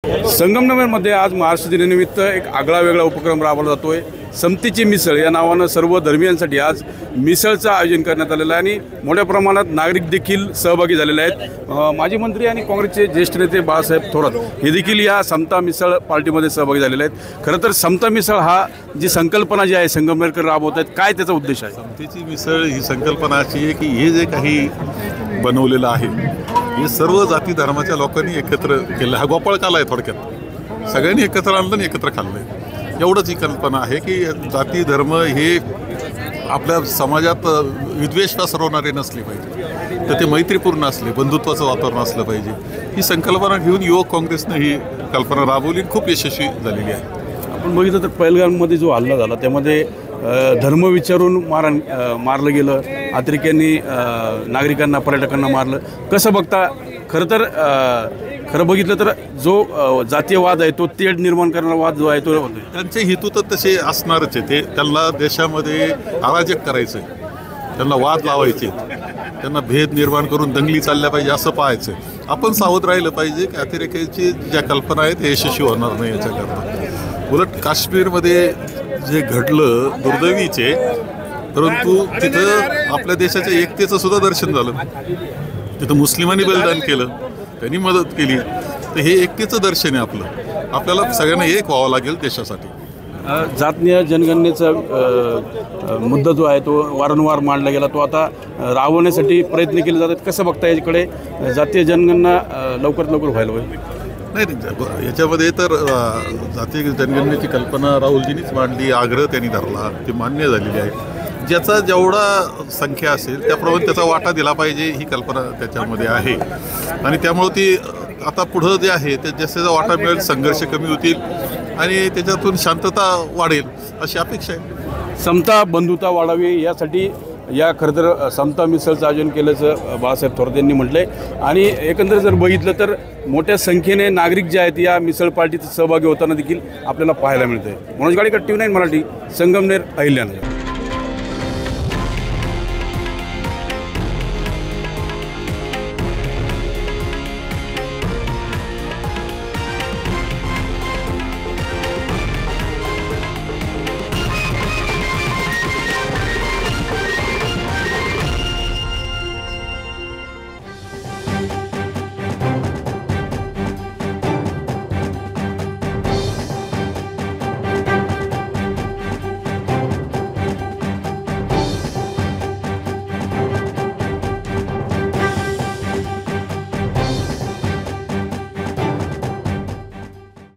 संगमनेरमध्ये आज महाराष्ट्र दिनानिमित्त एक आगळा वेगळा उपक्रम राबवला जातोय। समतेची मिसळ या नावानं सर्व धर्मियांसाठी आज मिसळचं आयोजन करण्यात आलेलं आहे आणि मोठ्या प्रमाणात नागरिक देखील सहभागी झालेले आहेत। माजी मंत्री आणि काँग्रेसचे ज्येष्ठ नेते बाळासाहेब थोरात हे देखील या समता मिसळ पार्टीमध्ये सहभागी झालेले आहेत। खरं तर समता मिसळ हा जी संकल्पना जी आहे संगमनेरकर राबवत आहेत, काय त्याचा उद्देश आहे? समतेची मिसळ ही संकल्पना अशी आहे की हे जे काही बनवलेलं आहे हे सर्व जाती धर्माच्या लोकांनी एकत्र केलं। हा गोपाळकाला आहे, थोडक्यात सगळ्यांनी एकत्र आणलं आणि एकत्र खाल्लं, एवढंच ही कल्पना आहे की जाती धर्म हे आपल्या समाजात विद्वेष पसरवणारे नसले पाहिजे, तर ते मैत्रीपूर्ण असले, बंधुत्वाचं वातावरण असलं पाहिजे। ही संकल्पना घेऊन युवक काँग्रेसनं ही कल्पना राबवली, खूप यशस्वी झालेली आहे। आपण बघितलं तर पहलगाममध्ये जो हल्ला झाला त्यामध्ये धर्म विचारून मारलं गेलं, अतिरेक्यांनी नागरिकांना पर्यटकांना मारलं, कसं बघता? खरं बघितलं तर जो जातीयवाद आहे तो तेढ निर्माण करणारा वाद जो आहे तो त्यांचे हेतू तर तसे असणारच आहे। ते त्यांना देशामध्ये अराजक करायचं आहे, त्यांना वाद लावायचे, त्यांना भेद निर्माण करून दंगली चालल्या पाहिजे असं पाहायचं। आपण सावध राहिलं पाहिजे की अतिरेकाची ज्या कल्पना आहेत ते यशस्वी होणार नाही याच्याकरता। उलट काश्मीरमध्ये जे घडलं दुर्दैवीचे, परंतु तिथं आपल्या देशाच्या एकतेचं सुद्धा दर्शन झालं। तिथं मुस्लिमांनी बलिदान केलं, त्यांनी मदत केली, तर हे एकतेचं दर्शन आहे आपल्याला सगळ्यांना एक व्हावं लागेल देशासाठी। जातीय जनगणनेचा मुद्दा जो आहे तो वारंवार मांडला गेला, तो आता राबवण्यासाठी प्रयत्न केले जातात। कसं बघता याच्याकडे? जातीय जनगणना लवकरात लवकर व्हायला पाहिजे। नाही, याच्यामध्ये तर जातीय जनगणनेची कल्पना राहुलजींनीच मांडली, आग्रह त्यांनी धरला, ती मान्य झालेली आहे। ज्याचा जेवढा संख्या असेल त्याप्रमाणे त्याचा वाटा दिला पाहिजे ही कल्पना त्याच्यामध्ये आहे आणि त्यामुळे ती आता पुढं जे आहे ते जसं वाटा मिळेल संघर्ष कमी होतील आणि त्याच्यातून शांतता वाढेल अशी अपेक्षा आहे। समता बंधुता वाढावी यासाठी या खरं तर समता मिसळचं आयोजन केल्याचं बाळासाहेब थोरात यांनी म्हटलं आहे आणि एकंदर जर बघितलं तर मोठ्या संख्येने नागरिक जे आहेत या मिसळ पार्टीत सहभागी होताना देखील आपल्याला पाहायला मिळतं आहे। मनोज गाडीकर, TV9 मराठी, संगमनेर, अहिल्यानगर।